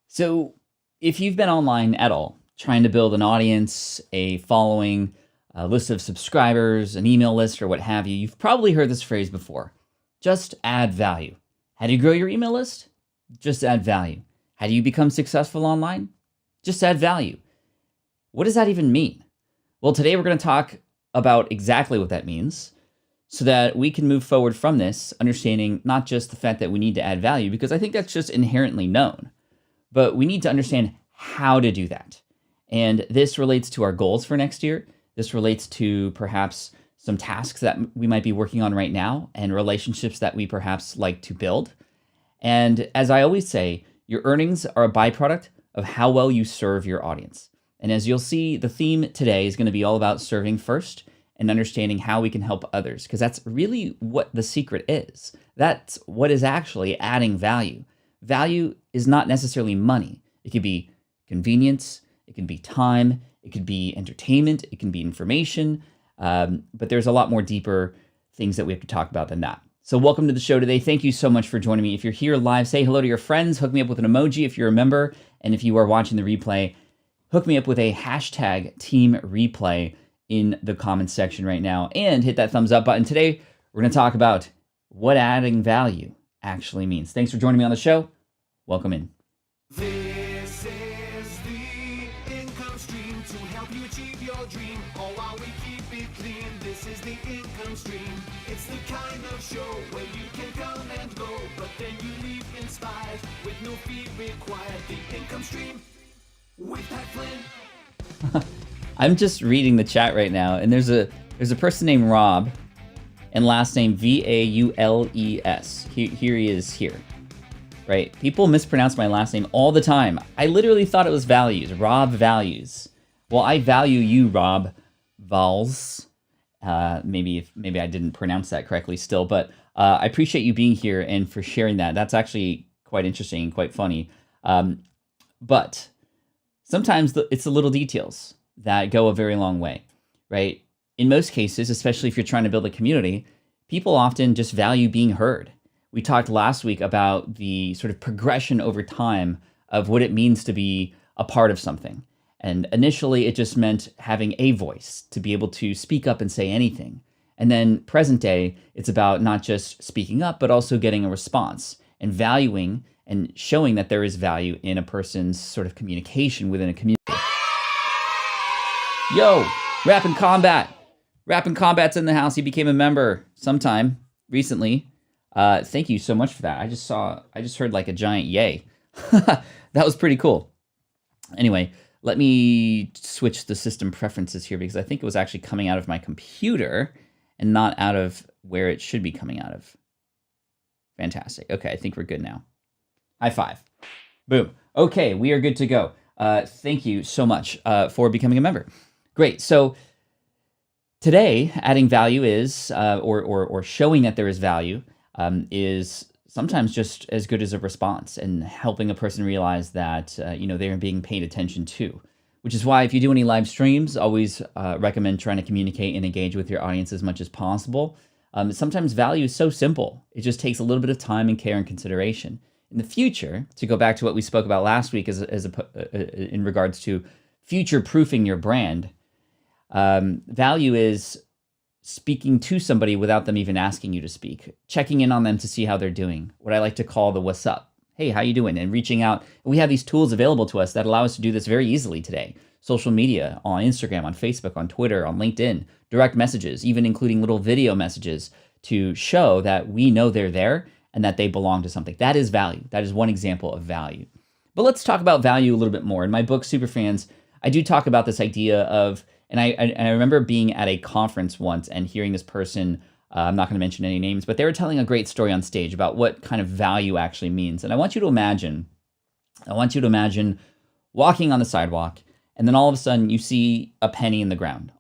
So, if you've been online at all, trying to build an audience, a following, a list of subscribers, an email list, or what have you, you've probably heard this phrase before. Just add value. How do you grow your email list? Just add value. How do you become successful online? Just add value. What does that even mean? Well, today we're going to talk about exactly what that means so that we can move forward from this, understanding not just the fact that we need to add value, because I think that's just inherently known, but we need to understand how to do that. And this relates to our goals for next year. This relates to perhaps some tasks that we might be working on right now and relationships that we perhaps like to build. And as I always say, your earnings are a byproduct of how well you serve your audience. And as you'll see, the theme today is going to be all about serving first and understanding how we can help others, because that's really what the secret is. That's what is actually adding value. Value is not necessarily money. It could be convenience, it can be time, it could be entertainment, it can be information, but there's a lot more deeper things that we have to talk about than that. So welcome to the show today. Thank you so much for joining me. If you're here live, say hello to your friends, hook me up with an emoji if you're a member, and if you are watching the replay, hook me up with a hashtag team replay in the comments section right now, and hit that thumbs up button. Today, we're gonna talk about what adding value actually means. Thanks for joining me on the show. Welcome in. This is the income stream to help you achieve your dream. All while we keep it clean. This is the income stream. It's the kind of show where you can come and go, but then you leave inspired with no fee required. The income stream with Pat Flynn. I'm just reading the chat right now, and there's a person named Rob, and last name Vaules. Here he is here, right? People mispronounce my last name all the time. I literally thought it was Values, Rob Values. Well, I value you, Rob Vaules. Maybe I didn't pronounce that correctly still, but I appreciate you being here and for sharing that. That's actually quite interesting and quite funny. But sometimes it's the little details that go a very long way, right? In most cases, especially if you're trying to build a community, people often just value being heard. We talked last week about the sort of progression over time of what it means to be a part of something. And initially, it just meant having a voice to be able to speak up and say anything. And then present day, it's about not just speaking up, but also getting a response and valuing and showing that there is value in a person's sort of communication within a community. Yo, Rappin' Combat. Rappin' Combat's in the house. He became a member sometime recently. Thank you so much for that. I just heard like a giant yay. That was pretty cool. Anyway, let me switch the system preferences here because I think it was actually coming out of my computer and not out of where it should be coming out of. Fantastic. Okay, I think we're good now. High five. Boom. Okay, we are good to go. Thank you so much for becoming a member. Great. So today, adding value is, or showing that there is value, is sometimes just as good as a response and helping a person realize that they're being paid attention to. Which is why if you do any live streams, always recommend trying to communicate and engage with your audience as much as possible. Sometimes value is so simple; it just takes a little bit of time and care and consideration. In the future, to go back to what we spoke about last week, in regards to future-proofing your brand. Value is speaking to somebody without them even asking you to speak, checking in on them to see how they're doing, what I like to call the what's up. Hey, how you doing? And reaching out. We have these tools available to us that allow us to do this very easily today. Social media, on Instagram, on Facebook, on Twitter, on LinkedIn, direct messages, even including little video messages to show that we know they're there and that they belong to something. That is value. That is one example of value. But let's talk about value a little bit more. In my book, Superfans, I do talk about this idea of, and I remember being at a conference once and hearing this person, I'm not going to mention any names, but they were telling a great story on stage about what kind of value actually means. And I want you to imagine walking on the sidewalk, and then all of a sudden you see a penny on the ground,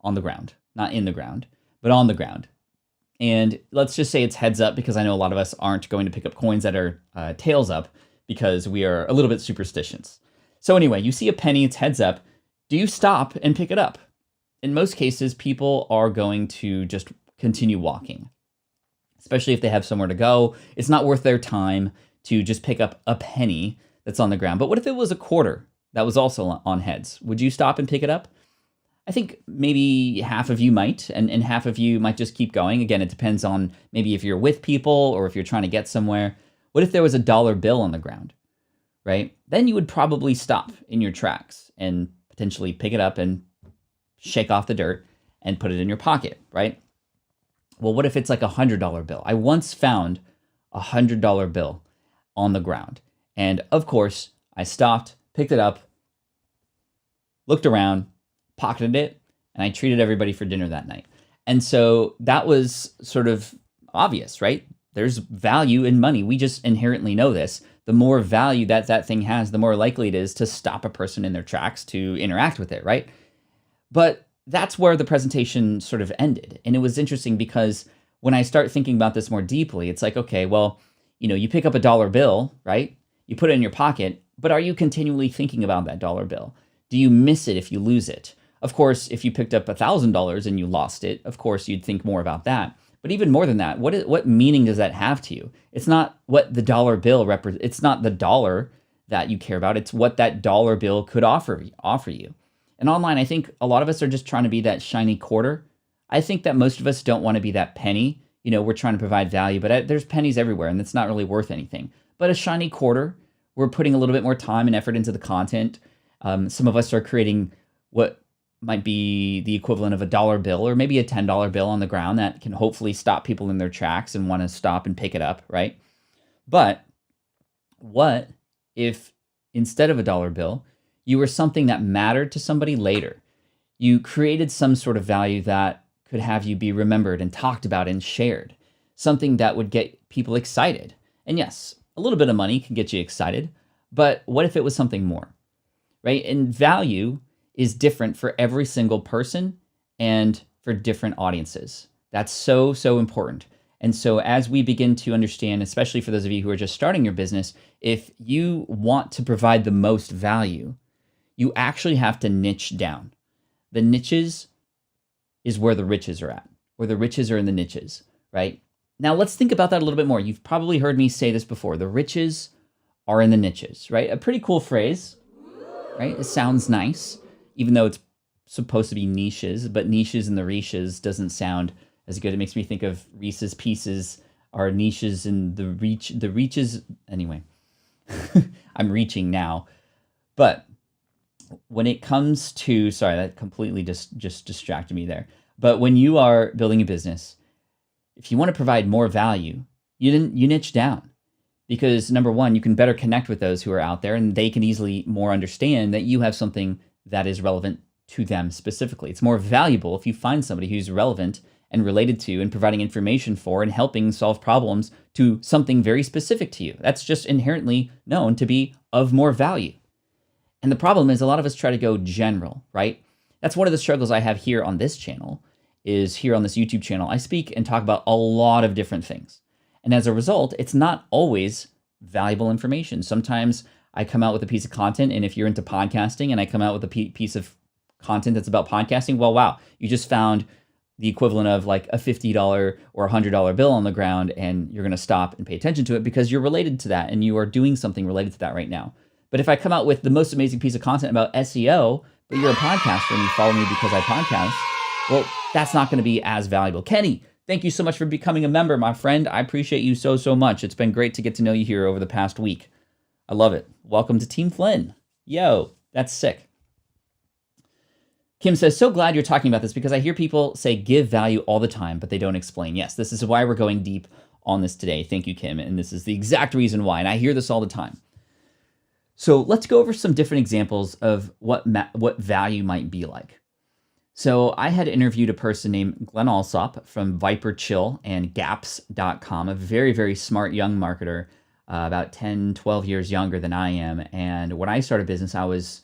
not in the ground, but on the ground. And let's just say it's heads up, because I know a lot of us aren't going to pick up coins that are tails up because we are a little bit superstitious. So anyway, you see a penny, it's heads up. Do you stop and pick it up? In most cases, people are going to just continue walking, especially if they have somewhere to go. It's not worth their time to just pick up a penny that's on the ground. But what if it was a quarter that was also on heads? Would you stop and pick it up? I think maybe half of you might, and half of you might just keep going. Again, it depends on maybe if you're with people or if you're trying to get somewhere. What if there was a dollar bill on the ground, right? Then you would probably stop in your tracks and potentially pick it up and shake off the dirt and put it in your pocket, right? Well, what if it's like $100 bill? I once found a $100 bill on the ground. And of course, I stopped, picked it up, looked around, pocketed it, and I treated everybody for dinner that night. And so that was sort of obvious, right? There's value in money. We just inherently know this. The more value that thing has, the more likely it is to stop a person in their tracks to interact with it, right? But that's where the presentation sort of ended. And it was interesting because when I start thinking about this more deeply, it's like, okay, well, you pick up a dollar bill, right? You put it in your pocket, but are you continually thinking about that dollar bill? Do you miss it if you lose it? Of course, if you picked up $1,000 and you lost it, of course, you'd think more about that. But even more than that, what meaning does that have to you? It's not what the dollar bill represents. It's not the dollar that you care about. It's what that dollar bill could offer you. And online, I think a lot of us are just trying to be that shiny quarter. I think that most of us don't want to be that penny. We're trying to provide value, but there's pennies everywhere, and it's not really worth anything. But a shiny quarter, we're putting a little bit more time and effort into the content. Some of us are creating what might be the equivalent of a dollar bill or maybe a $10 bill on the ground that can hopefully stop people in their tracks and want to stop and pick it up, right? But what if instead of a dollar bill, you were something that mattered to somebody later? You created some sort of value that could have you be remembered and talked about and shared, something that would get people excited. And yes, a little bit of money can get you excited, but what if it was something more, right? And value is different for every single person and for different audiences. That's so, so important. And so as we begin to understand, especially for those of you who are just starting your business, if you want to provide the most value, you actually have to niche down. The niches is where the riches are at, where the riches are in the niches, right? Now let's think about that a little bit more. You've probably heard me say this before. The riches are in the niches, right? A pretty cool phrase, right? It sounds nice, even though it's supposed to be niches, but niches and the reaches doesn't sound as good. It makes me think of Reese's Pieces are niches and the reaches. Anyway, I'm reaching now. But when it comes to, sorry, that completely just distracted me there. But when you are building a business, if you want to provide more value, you niche down. Because number one, you can better connect with those who are out there and they can easily more understand that you have something that is relevant to them specifically. It's more valuable if you find somebody who's relevant and related to and providing information for and helping solve problems to something very specific to you. That's just inherently known to be of more value. And the problem is a lot of us try to go general, right? That's one of the struggles I have here on this channel, is here on this YouTube channel. I speak and talk about a lot of different things. And as a result, it's not always valuable information. Sometimes I come out with a piece of content, and if you're into podcasting and I come out with a piece of content that's about podcasting, well, wow, you just found the equivalent of like a $50 or $100 bill on the ground, and you're going to stop and pay attention to it because you're related to that and you are doing something related to that right now. But if I come out with the most amazing piece of content about SEO, but you're a podcaster and you follow me because I podcast, well, that's not going to be as valuable. Kenny, thank you so much for becoming a member, my friend. I appreciate you so, so much. It's been great to get to know you here over the past week. I love it. Welcome to Team Flynn. Yo, that's sick. Kim says, so glad you're talking about this because I hear people say give value all the time, but they don't explain. Yes, this is why we're going deep on this today. Thank you, Kim. And this is the exact reason why. And I hear this all the time. So let's go over some different examples of what value might be like. So I had interviewed a person named Glenn Alsop from Viper Chill and Gaps.com, a very, very smart young marketer, about 10, 12 years younger than I am. And when I started business, I was,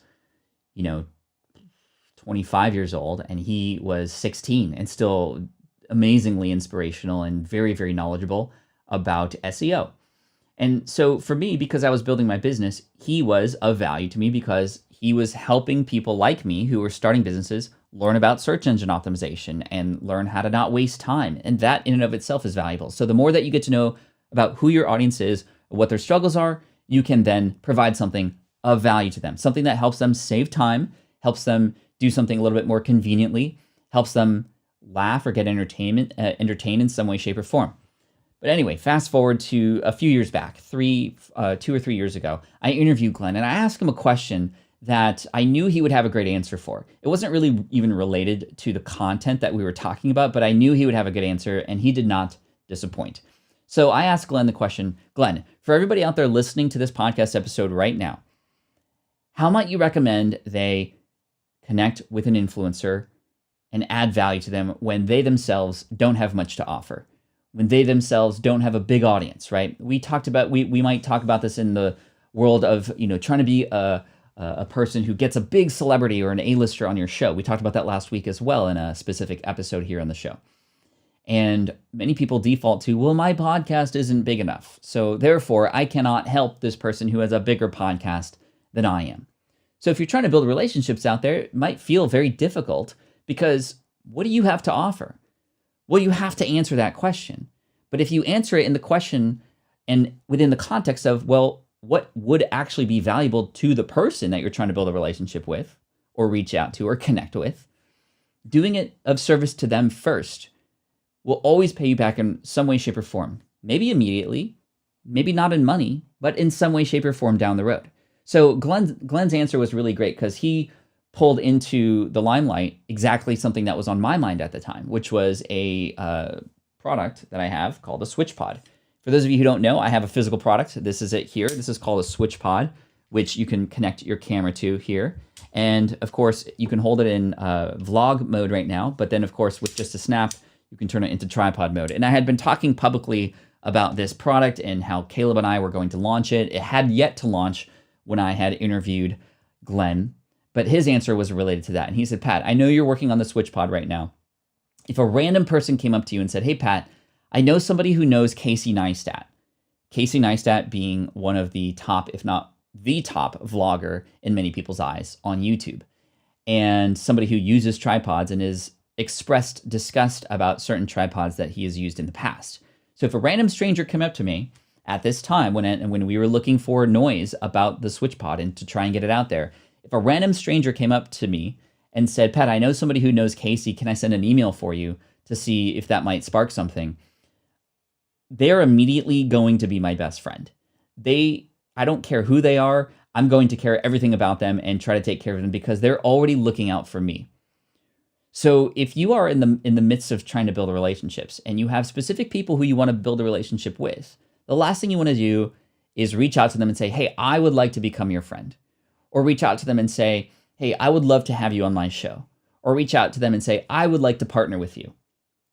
25 years old, and he was 16 and still amazingly inspirational and very, very knowledgeable about SEO. And so for me, because I was building my business, he was of value to me because he was helping people like me who were starting businesses learn about search engine optimization and learn how to not waste time. And that in and of itself is valuable. So the more that you get to know about who your audience is, what their struggles are, you can then provide something of value to them, something that helps them save time, helps them do something a little bit more conveniently, helps them laugh or get entertained in some way, shape, or form. But anyway, fast forward to a few years back, 2 or 3 years ago, I interviewed Glenn and I asked him a question that I knew he would have a great answer for. It wasn't really even related to the content that we were talking about, but I knew he would have a good answer, and he did not disappoint. So I asked Glenn the question, Glenn, for everybody out there listening to this podcast episode right now, how might you recommend they connect with an influencer and add value to them when they themselves don't have much to offer, when they themselves don't have a big audience, right? We might talk about this in the world of, trying to be a person who gets a big celebrity or an A-lister on your show. We talked about that last week as well in a specific episode here on the show. And many people default to, well, my podcast isn't big enough, so therefore I cannot help this person who has a bigger podcast than I am. So if you're trying to build relationships out there, it might feel very difficult because what do you have to offer? Well, you have to answer that question. But if you answer it in the question and within the context of, well, what would actually be valuable to the person that you're trying to build a relationship with or reach out to or connect with, doing it of service to them first will always pay you back in some way, shape, or form. Maybe immediately, maybe not in money, but in some way, shape, or form down the road. So Glenn's answer was really great because he pulled into the limelight exactly something that was on my mind at the time, which was a product that I have called a Switch Pod. For those of you who don't know, I have a physical product. This is it here. This is called a Switch Pod, which you can connect your camera to here. And of course, you can hold it in vlog mode right now, but then of course, with just a snap, you can turn it into tripod mode. And I had been talking publicly about this product and how Caleb and I were going to launch it. It had yet to launch when I had interviewed Glenn, but his answer was related to that. And he said, Pat, I know you're working on the Switch Pod right now. If a random person came up to you and said, hey, Pat, I know somebody who knows Casey Neistat. Casey Neistat being one of the top, if not the top vlogger in many people's eyes on YouTube, and somebody who uses tripods and is expressed disgust about certain tripods that he has used in the past. So if a random stranger came up to me at this time when we were looking for noise about the Switch Pod and to try and get it out there, if a random stranger came up to me and said, Pat, I know somebody who knows Casey, can I send an email for you to see if that might spark something? They're immediately going to be my best friend. I don't care who they are, I'm going to care everything about them and try to take care of them because they're already looking out for me. So if you are in the midst of trying to build relationships and you have specific people who you want to build a relationship with, the last thing you want to do is reach out to them and say, hey, I would like to become your friend. Or reach out to them and say, hey, I would love to have you on my show. Or reach out to them and say, I would like to partner with you.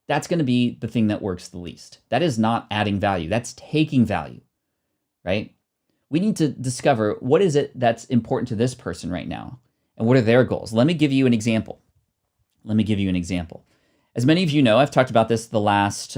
That's going to be the thing that works the least. That is not adding value. That's taking value, right? We need to discover what is it that's important to this person right now and what are their goals. Let me give you an example. As many of you know, I've talked about this the last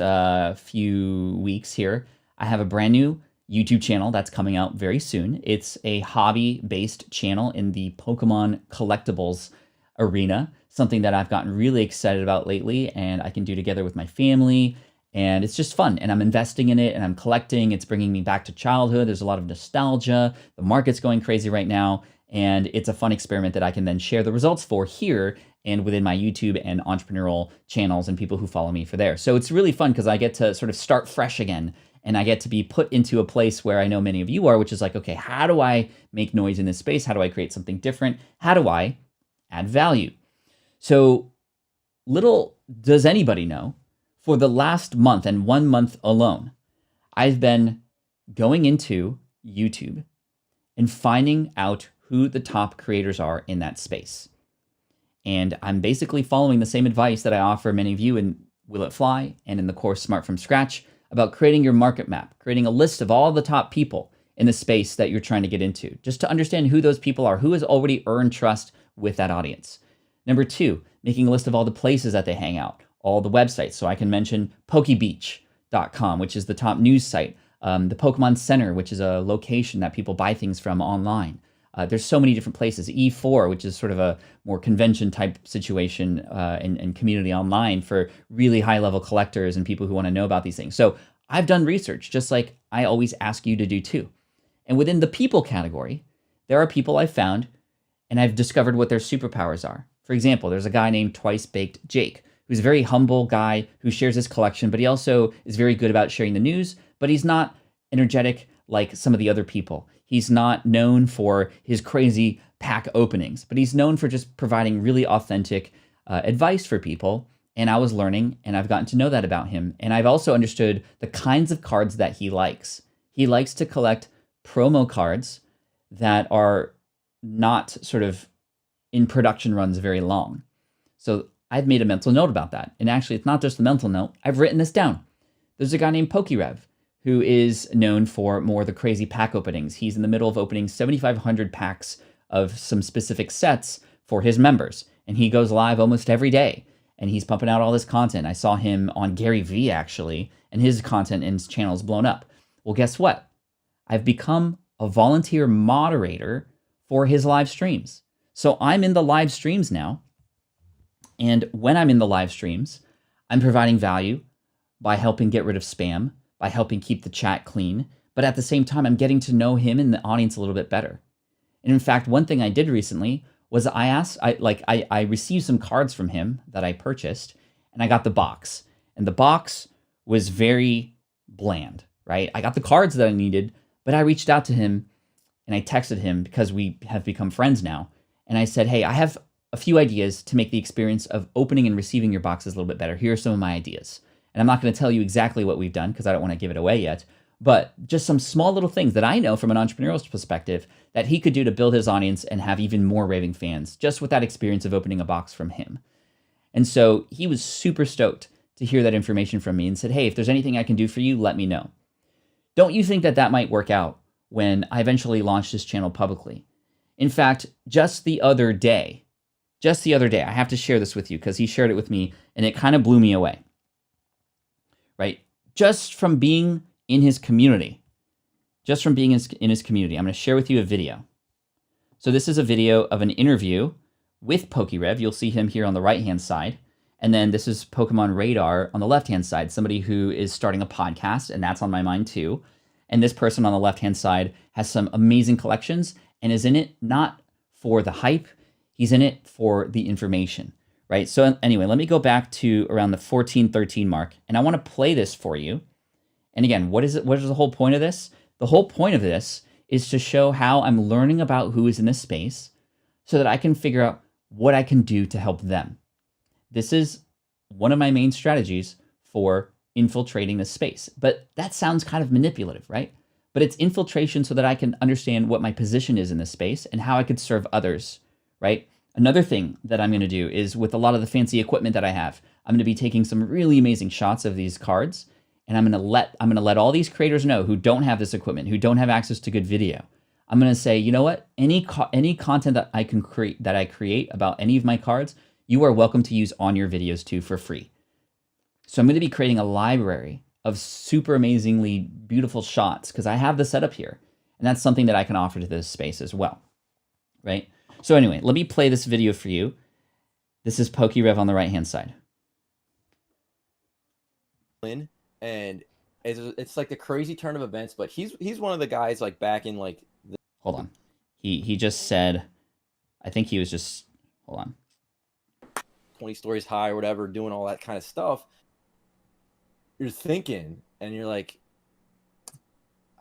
few weeks here. I have a brand new YouTube channel that's coming out very soon. It's a hobby-based channel in the Pokemon collectibles arena, something that I've gotten really excited about lately and I can do together with my family. And it's just fun, and I'm investing in it, and I'm collecting. It's bringing me back to childhood. There's a lot of nostalgia. The market's going crazy right now, and it's a fun experiment that I can then share the results for here and within my YouTube and entrepreneurial channels and people who follow me for there. So it's really fun because I get to sort of start fresh again, and I get to be put into a place where I know many of you are, which is like, okay, how do I make noise in this space? How do I create something different? How do I add value? So little does anybody know, for the last month and 1 month alone, I've been going into YouTube and finding out who the top creators are in that space. And I'm basically following the same advice that I offer many of you in Will It Fly and in the course Smart From Scratch about creating your market map, creating a list of all the top people in the space that you're trying to get into, just to understand who those people are, who has already earned trust with that audience. Number 2, making a list of all the places that they hang out, all the websites. So I can mention pokebeach.com, which is the top news site, the Pokemon Center, which is a location that people buy things from online. There's so many different places. E4, which is sort of a more convention type situation and community online for really high level collectors and people who want to know about these things. So I've done research, just like I always ask you to do too. And within the people category, there are people I've found and I've discovered what their superpowers are. For example, there's a guy named Twice Baked Jake, who's a very humble guy who shares his collection, but he also is very good about sharing the news, but he's not energetic like some of the other people. He's not known for his crazy pack openings, but he's known for just providing really authentic advice for people. And I was learning, and I've gotten to know that about him. And I've also understood the kinds of cards that he likes. He likes to collect promo cards that are not sort of in production runs very long. So I've made a mental note about that. And actually, it's not just a mental note. I've written this down. There's a guy named PokeRev who is known for more of the crazy pack openings. He's in the middle of opening 7,500 packs of some specific sets for his members. And he goes live almost every day. And he's pumping out all this content. I saw him on Gary Vee, actually, and his content and his channel is blown up. Well, guess what? I've become a volunteer moderator for his live streams. So I'm in the live streams now. And when I'm in the live streams, I'm providing value by helping get rid of spam, by helping keep the chat clean. But at the same time, I'm getting to know him and the audience a little bit better. And in fact, one thing I did recently was I received some cards from him that I purchased, and I got the box. And the box was very bland, right? I got the cards that I needed, but I reached out to him and I texted him because we have become friends now. And I said, hey, I have a few ideas to make the experience of opening and receiving your boxes a little bit better. Here are some of my ideas. And I'm not going to tell you exactly what we've done because I don't want to give it away yet, but just some small little things that I know from an entrepreneurial perspective that he could do to build his audience and have even more raving fans just with that experience of opening a box from him. And so he was super stoked to hear that information from me and said, hey, if there's anything I can do for you, let me know. Don't you think that that might work out when I eventually launch this channel publicly? In fact, just the other day, I have to share this with you because he shared it with me and it kind of blew me away, right? Just from being in his community, I'm going to share with you a video. So this is a video of an interview with PokeRev. You'll see him here on the right-hand side. And then this is Pokemon Radar on the left-hand side, somebody who is starting a podcast, and that's on my mind too. And this person on the left-hand side has some amazing collections and is in it not for the hype, he's in it for the information, right? So anyway, let me go back to around the 14-13 mark, and I want to play this for you. And again, what is the whole point of this? The whole point of this is to show how I'm learning about who is in this space so that I can figure out what I can do to help them. This is one of my main strategies for infiltrating this space. But that sounds kind of manipulative, right? But it's infiltration so that I can understand what my position is in this space and how I could serve others, right? Another thing that I'm going to do is with a lot of the fancy equipment that I have, I'm going to be taking some really amazing shots of these cards. And I'm going to let all these creators know who don't have this equipment, who don't have access to good video. I'm going to say, you know what? Any content that I create about any of my cards, you are welcome to use on your videos too for free. So I'm going to be creating a library of super amazingly beautiful shots because I have the setup here. And that's something that I can offer to this space as well, right? So anyway, let me play this video for you. This is PokeRev on the right-hand side. Flynn, and it's like the crazy turn of events, but he's one of the guys like back in like hold on, he just said, I think he was just, hold on, 20 stories high or whatever, doing all that kind of stuff. You're thinking and you're like,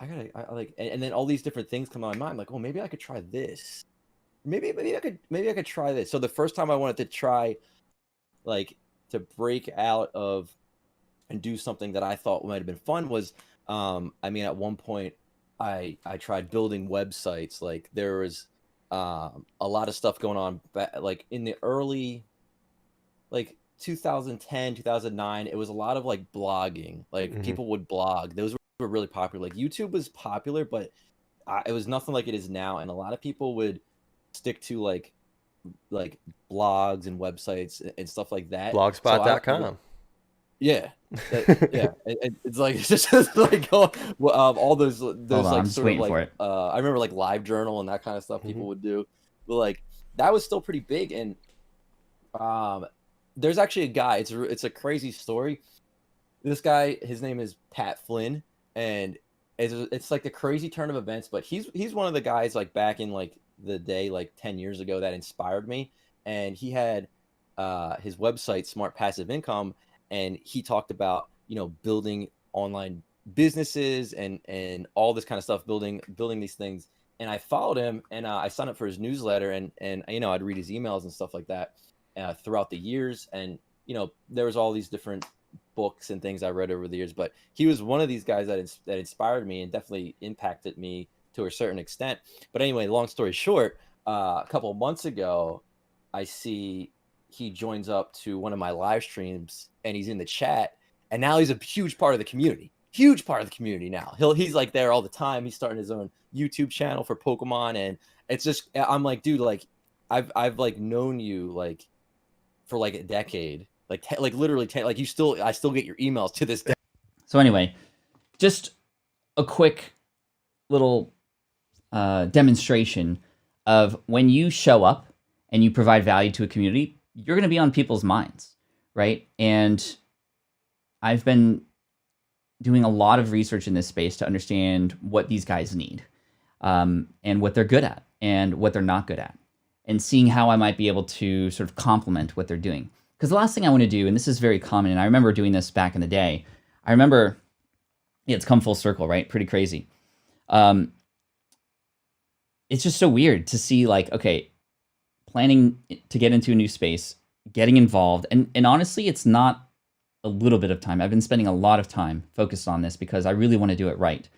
I like, and then all these different things come on my mind, like, oh, maybe I could try this, maybe I could try this. So the first time I wanted to try like to break out of and do something that I thought might have been fun was, I mean, at one point I tried building websites. Like there was a lot of stuff going on, like in the early, like 2010, 2009, it was a lot of like blogging, like people would blog. Those were really popular. Like YouTube was popular, but it was nothing like it is now. And a lot of people would stick to like blogs and websites and stuff like that. Blogspot.com. Yeah, yeah. It's like it's just like all those on, like I'm just sort of waiting for like it. I remember like LiveJournal and that kind of stuff people would do, but like that was still pretty big. And there's actually a guy. It's a crazy story. This guy, his name is Pat Flynn, and it's like the crazy turn of events. But he's one of the guys like back in like the day, like 10 years ago, that inspired me. And he had his website, Smart Passive Income, and he talked about, you know, building online businesses and all this kind of stuff, building these things. And I followed him, and I signed up for his newsletter, and you know, I'd read his emails and stuff like that throughout the years. And you know, there was all these different books and things I read over the years, but he was one of these guys that inspired me and definitely impacted me to a certain extent. But anyway, long story short, a couple of months ago, I see he joins up to one of my live streams, and he's in the chat, and now he's a huge part of the community. Huge part of the community now. He's like there all the time. He's starting his own YouTube channel for Pokemon, and it's just, I'm like, dude, like I've like known you like for like a decade, like literally like I still get your emails to this day. So anyway, just a quick little demonstration of when you show up and you provide value to a community, you're going to be on people's minds, right? And I've been doing a lot of research in this space to understand what these guys need, and what they're good at and what they're not good at, and seeing how I might be able to sort of complement what they're doing. Because the last thing I want to do, and this is very common, and I remember doing this back in the day, I remember, yeah, it's come full circle, right? Pretty crazy. It's just so weird to see, like, okay, planning to get into a new space, getting involved, and honestly, it's not a little bit of time. I've been spending a lot of time focused on this because I really want to do it right.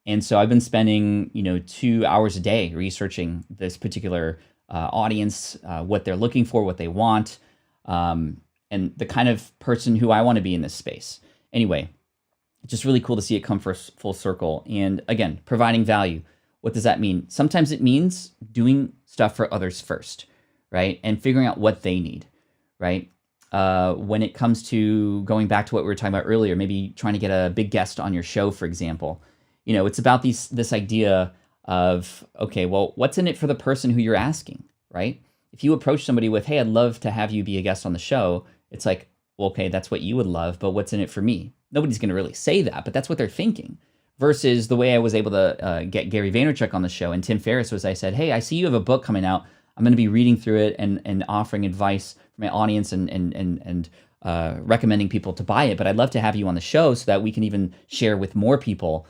And so I've been spending, 2 hours a day researching this particular audience, what they're looking for, what they want, and the kind of person who I want to be in this space. Anyway, it's just really cool to see it come full circle. And again, providing value. What does that mean? Sometimes it means doing stuff for others first, right? And figuring out what they need, right? When it comes to going back to what we were talking about earlier, maybe trying to get a big guest on your show, for example, it's about this idea of, okay, well, what's in it for the person who you're asking, right? If you approach somebody with, hey, I'd love to have you be a guest on the show, it's like, well, okay, that's what you would love, but what's in it for me? Nobody's going to really say that, but that's what they're thinking. Versus the way I was able to get Gary Vaynerchuk on the show and Tim Ferriss was, I said, hey, I see you have a book coming out. I'm going to be reading through it and offering advice for my audience and recommending people to buy it. But I'd love to have you on the show so that we can even share with more people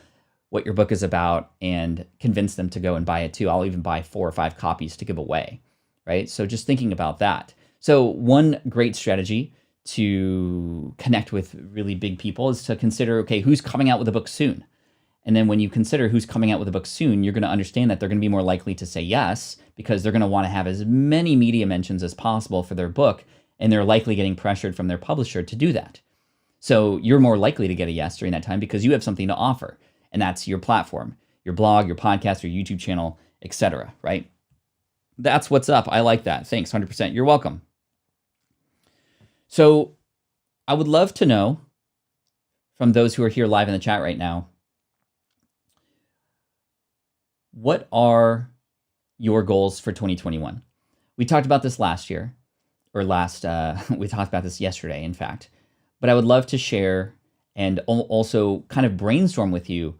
what your book is about and convince them to go and buy it too. I'll even buy 4 or 5 copies to give away, right? So just thinking about that. So one great strategy to connect with really big people is to consider, okay, who's coming out with a book soon? And then when you consider who's coming out with a book soon, you're going to understand that they're going to be more likely to say yes because they're going to want to have as many media mentions as possible for their book, and they're likely getting pressured from their publisher to do that. So you're more likely to get a yes during that time because you have something to offer, and that's your platform, your blog, your podcast, your YouTube channel, etc., right? That's what's up. I like that. Thanks, 100%. You're welcome. So I would love to know from those who are here live in the chat right now, what are your goals for 2021? We talked about this last year, or we talked about this yesterday, in fact. But I would love to share and also kind of brainstorm with you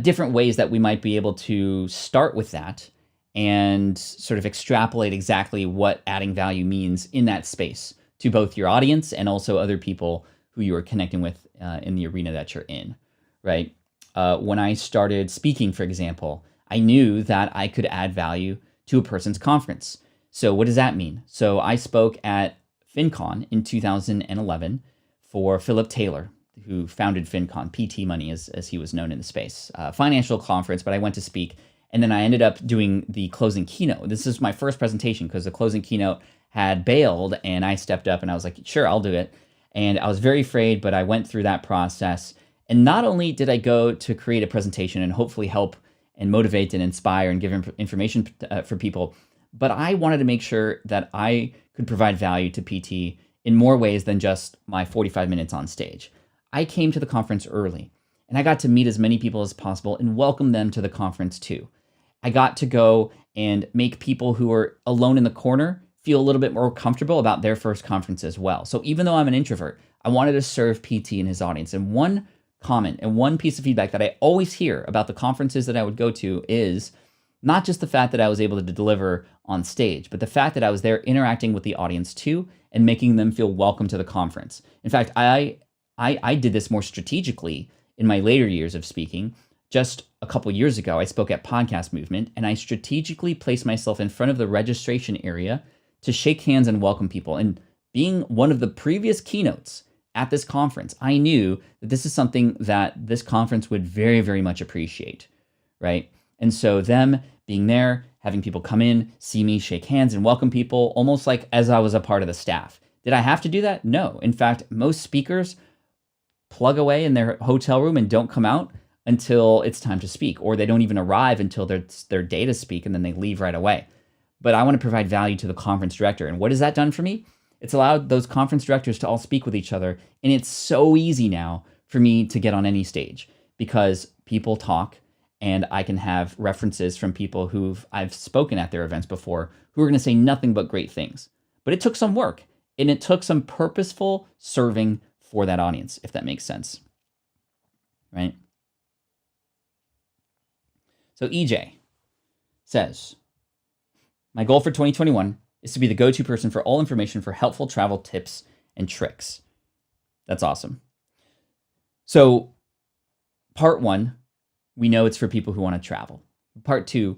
different ways that we might be able to start with that and sort of extrapolate exactly what adding value means in that space to both your audience and also other people who you are connecting with in the arena that you're in, right? When I started speaking, for example, I knew that I could add value to a person's conference. So what does that mean? So I spoke at FinCon in 2011 for Philip Taylor, who founded FinCon, PT Money as he was known in the space, financial conference, but I went to speak. And then I ended up doing the closing keynote. This is my first presentation because the closing keynote had bailed and I stepped up and I was like, sure, I'll do it. And I was very afraid, but I went through that process. And not only did I go to create a presentation and hopefully help and motivate and inspire and give information for people, but I wanted to make sure that I could provide value to PT in more ways than just my 45 minutes on stage. I came to the conference early and I got to meet as many people as possible and welcome them to the conference too. I got to go and make people who are alone in the corner feel a little bit more comfortable about their first conference as well. So even though I'm an introvert, I wanted to serve PT and his audience. And one comment and one piece of feedback that I always hear about the conferences that I would go to is not just the fact that I was able to deliver on stage, but the fact that I was there interacting with the audience too and making them feel welcome to the conference. In fact, I did this more strategically in my later years of speaking. Just a couple years ago, I spoke at Podcast Movement, and I strategically placed myself in front of the registration area to shake hands and welcome people. And being one of the previous keynotes at this conference, I knew that this is something that this conference would very, very much appreciate, right? And so them being there, having people come in, see me, shake hands, and welcome people, almost like as I was a part of the staff. Did I have to do that? No. In fact, most speakers plug away in their hotel room and don't come out until it's time to speak, or they don't even arrive until their day to speak, and then they leave right away. But I want to provide value to the conference director. And what has that done for me? It's allowed those conference directors to all speak with each other. And it's so easy now for me to get on any stage because people talk, and I can have references from people I've spoken at their events before who are going to say nothing but great things. But it took some work, and it took some purposeful serving for that audience, if that makes sense, right? So EJ says, my goal for 2021 is to be the go-to person for all information for helpful travel tips and tricks. That's awesome. So part 1, we know it's for people who want to travel. Part 2,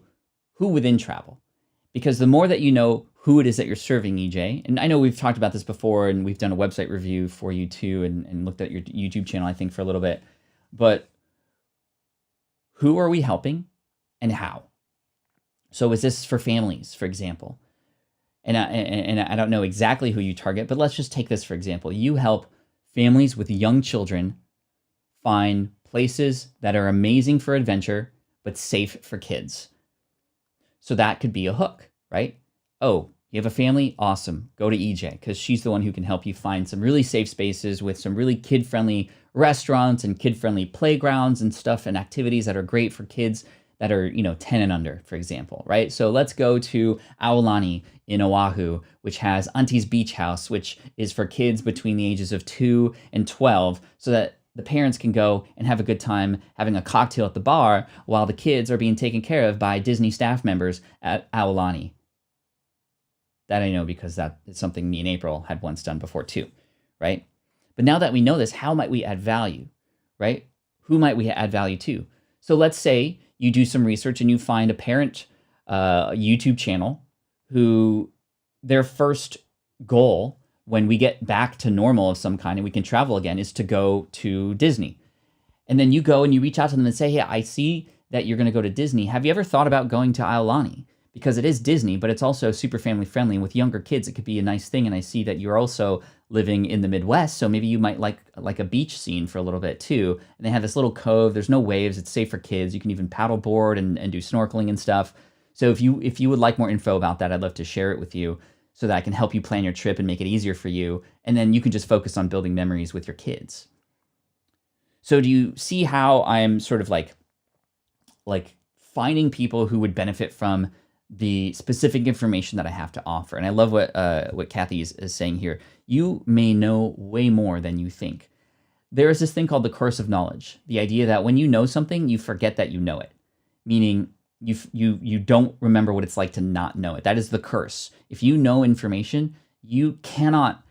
who within travel? Because the more that you know who it is that you're serving, EJ, and I know we've talked about this before, and we've done a website review for you too, and looked at your YouTube channel, I think, for a little bit, but who are we helping and how? So is this for families, for example? And I don't know exactly who you target, but let's just take this for example. You help families with young children find places that are amazing for adventure, but safe for kids. So that could be a hook, right? Oh, you have a family? Awesome. Go to EJ, because she's the one who can help you find some really safe spaces with some really kid-friendly restaurants and kid-friendly playgrounds and stuff and activities that are great for kids that are, 10 and under, for example, right? So let's go to Aulani in Oahu, which has Auntie's Beach House, which is for kids between the ages of 2 and 12, so that the parents can go and have a good time having a cocktail at the bar while the kids are being taken care of by Disney staff members at Aulani. That I know because that is something me and April had once done before too, right? But now that we know this, how might we add value, right? Who might we add value to? So let's say you do some research and you find a parent YouTube channel who their first goal when we get back to normal of some kind and we can travel again is to go to Disney. And then you go and you reach out to them and say, hey, I see that you're going to go to Disney. Have you ever thought about going to Aulani? Because it is Disney, but it's also super family friendly. And with younger kids, it could be a nice thing. And I see that you're also living in the Midwest, so maybe you might like a beach scene for a little bit too. And they have this little cove. There's no waves. It's safe for kids. You can even paddle board and do snorkeling and stuff. So if you would like more info about that, I'd love to share it with you so that I can help you plan your trip and make it easier for you. And then you can just focus on building memories with your kids. So do you see how I'm sort of like finding people who would benefit from the specific information that I have to offer? And I love what Kathy is saying here. You may know way more than you think. There is this thing called the curse of knowledge. The idea that when you know something, you forget that you know it. Meaning you don't remember what it's like to not know it. That is the curse. If you know information, you cannot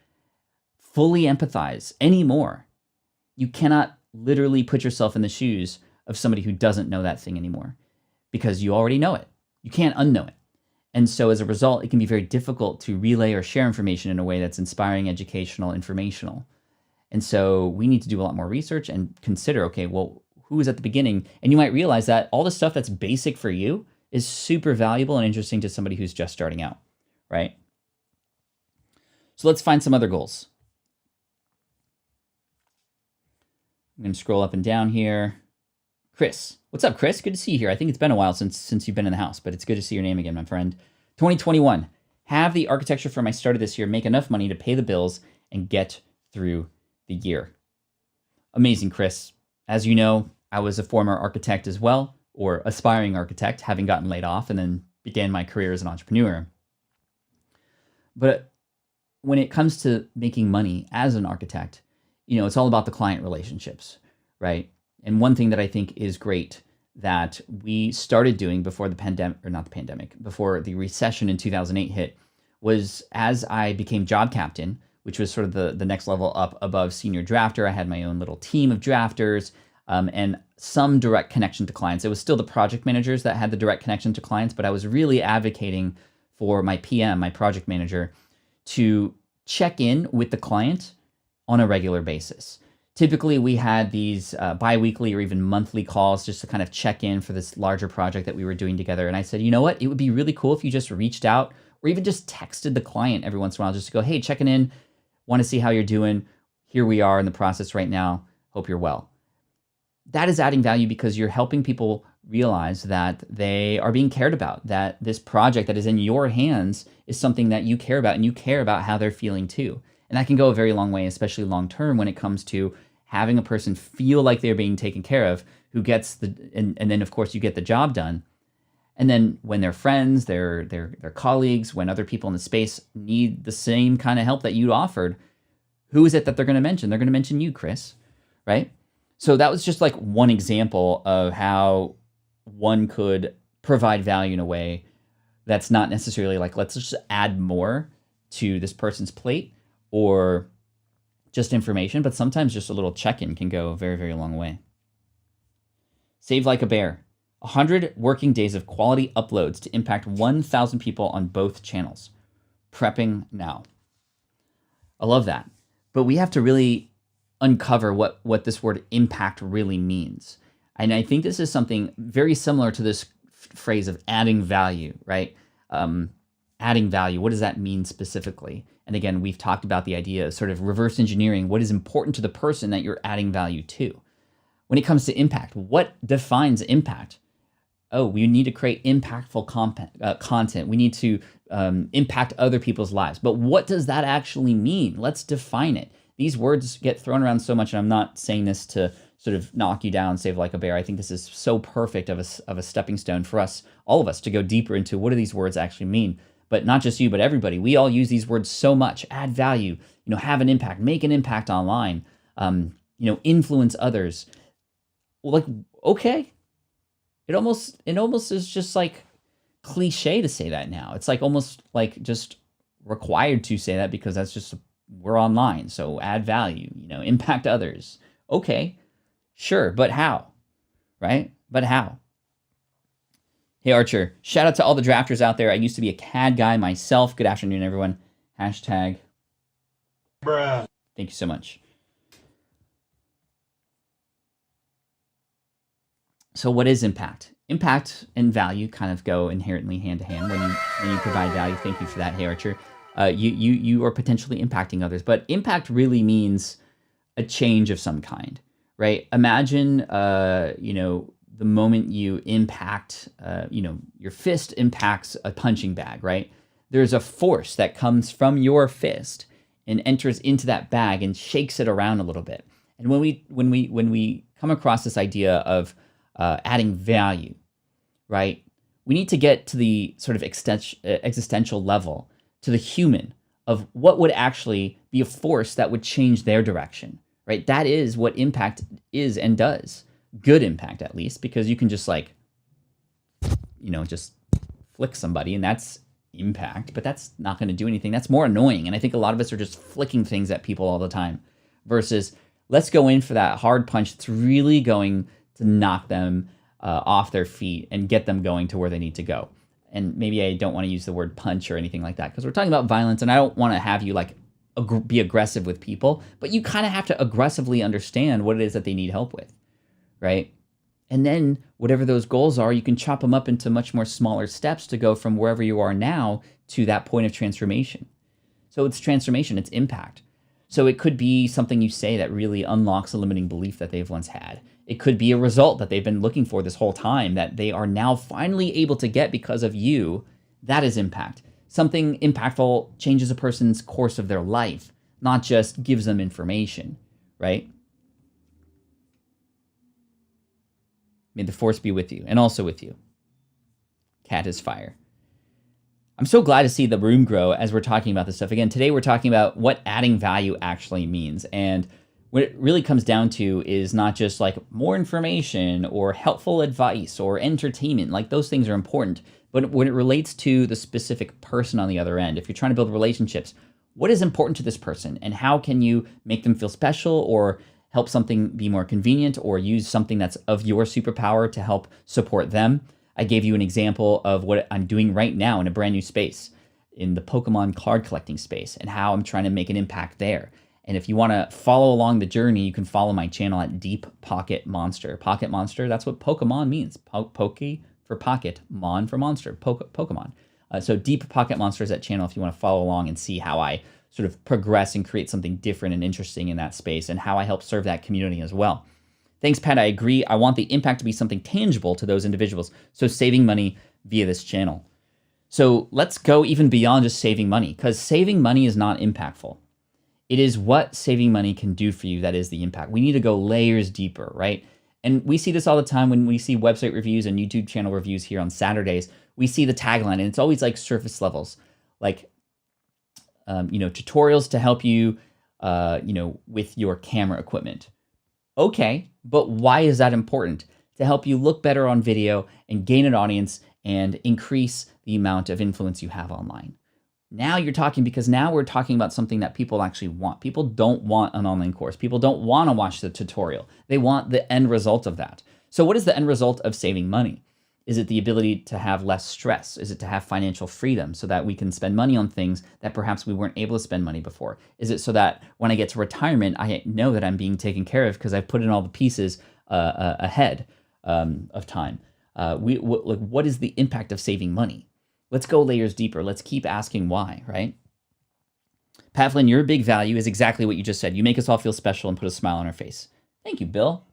fully empathize anymore. You cannot literally put yourself in the shoes of somebody who doesn't know that thing anymore because you already know it. You can't unknow it. And so as a result, it can be very difficult to relay or share information in a way that's inspiring, educational, informational. And so we need to do a lot more research and consider, okay, well, who is at the beginning? And you might realize that all the stuff that's basic for you is super valuable and interesting to somebody who's just starting out, right? So let's find some other goals. I'm going to scroll up and down here. Chris. What's up, Chris? Good to see you here. I think it's been a while since you've been in the house, but it's good to see your name again, my friend. 2021. Have the architecture firm I started this year make enough money to pay the bills and get through the year. Amazing, Chris. As you know, I was a former architect as well, or aspiring architect, having gotten laid off and then began my career as an entrepreneur. But when it comes to making money as an architect, it's all about the client relationships, right? And one thing that I think is great that we started doing before the pandemic, or not the pandemic, before the recession in 2008 hit, was as I became job captain, which was sort of the next level up above senior drafter. I had my own little team of drafters and some direct connection to clients. It was still the project managers that had the direct connection to clients, but I was really advocating for my PM, my project manager, to check in with the client on a regular basis. Typically, we had these bi-weekly or even monthly calls just to kind of check in for this larger project that we were doing together. And I said, you know what? It would be really cool if you just reached out or even just texted the client every once in a while just to go, hey, checking in, want to see how you're doing. Here we are in the process right now. Hope you're well. That is adding value because you're helping people realize that they are being cared about, that this project that is in your hands is something that you care about, and you care about how they're feeling too. And that can go a very long way, especially long term, when it comes to having a person feel like they're being taken care of, who gets and then of course you get the job done. And then when their friends, their colleagues, when other people in the space need the same kind of help that you offered, who is it that they're going to mention? They're going to mention you, Chris, right? So that was just like one example of how one could provide value in a way that's not necessarily like, let's just add more to this person's plate or just information, but sometimes just a little check-in can go a very, very long way. Save like a bear. 100 working days of quality uploads to impact 1,000 people on both channels. Prepping now. I love that. But we have to really uncover what this word impact really means. And I think this is something very similar to this phrase of adding value, right? Adding value, what does that mean specifically? And again, we've talked about the idea of sort of reverse engineering what is important to the person that you're adding value to. When it comes to impact, what defines impact? Oh, we need to create impactful content. We need to impact other people's lives. But what does that actually mean? Let's define it. These words get thrown around so much, and I'm not saying this to sort of knock you down, save like a bear. I think this is so perfect of a stepping stone for us, all of us, to go deeper into what do these words actually mean. But not just you, but everybody. We all use these words so much. Add value, have an impact, make an impact online, influence others. Well, like, okay. It almost is just like cliche to say that now. It's like almost like just required to say that because that's just, we're online. So add value, impact others. Okay, sure, but how? Right? But how? Hey, Archer, shout out to all the drafters out there. I used to be a CAD guy myself. Good afternoon, everyone. Hashtag. Bruh. Thank you so much. So what is impact? Impact and value kind of go inherently hand to hand when you provide value. Thank you for that, Hey Archer. You are potentially impacting others, but impact really means a change of some kind, right? Imagine, the moment you impact, your fist impacts a punching bag, right? There's a force that comes from your fist and enters into that bag and shakes it around a little bit. And when we come across this idea of adding value, right? We need to get to the sort of existential level, to the human of what would actually be a force that would change their direction, right? That is what impact is and does. Good impact, at least, because you can just just flick somebody and that's impact, but that's not going to do anything. That's more annoying. And I think a lot of us are just flicking things at people all the time versus let's go in for that hard punch that's really going to knock them off their feet and get them going to where they need to go. And maybe I don't want to use the word punch or anything like that because we're talking about violence, and I don't want to have you be aggressive with people, but you kind of have to aggressively understand what it is that they need help with, right? And then whatever those goals are, you can chop them up into much more smaller steps to go from wherever you are now to that point of transformation. So it's transformation, it's impact. So it could be something you say that really unlocks a limiting belief that they've once had. It could be a result that they've been looking for this whole time that they are now finally able to get because of you. That is impact. Something impactful changes a person's course of their life, not just gives them information, right? May the force be with you and also with you. Cat is fire. I'm so glad to see the room grow as we're talking about this stuff. Again, today we're talking about what adding value actually means. And What it really comes down to is not just like more information or helpful advice or entertainment. Like those things are important. But when it relates to the specific person on the other end, if you're trying to build relationships, what is important to this person and how can you make them feel special or help something be more convenient or use something that's of your superpower to help support them? I gave you an example of what I'm doing right now in a brand new space, in the Pokemon card collecting space, and how I'm trying to make an impact there. And if you want to follow along the journey, you can follow my channel at Deep Pocket Monster. Pocket Monster, that's what Pokemon means. Poke for pocket, mon for monster, Pokemon. So Deep Pocket Monster is that channel if you want to follow along and see how I sort of progress and create something different and interesting in that space and how I help serve that community as well. Thanks, Pat. I agree. I want the impact to be something tangible to those individuals. So saving money via this channel. So let's go even beyond just saving money, because saving money is not impactful. It is what saving money can do for you that is the impact. We need to go layers deeper, right? And we see this all the time when we see website reviews and YouTube channel reviews here on Saturdays. We see the tagline, and it's always like surface levels, like tutorials to help you, with your camera equipment. Okay, but why is that important? To help you look better on video and gain an audience and increase the amount of influence you have online. Now you're talking, because now we're talking about something that people actually want. People don't want an online course. People don't want to watch the tutorial. They want the end result of that. So what is the end result of saving money? Is it the ability to have less stress? Is it to have financial freedom so that we can spend money on things that perhaps we weren't able to spend money before? Is it so that when I get to retirement, I know that I'm being taken care of because I've put in all the pieces ahead of time? What is the impact of saving money? Let's go layers deeper. Let's keep asking why, right? Pat Flynn, your big value is exactly what you just said. You make us all feel special and put a smile on our face. Thank you, Bill.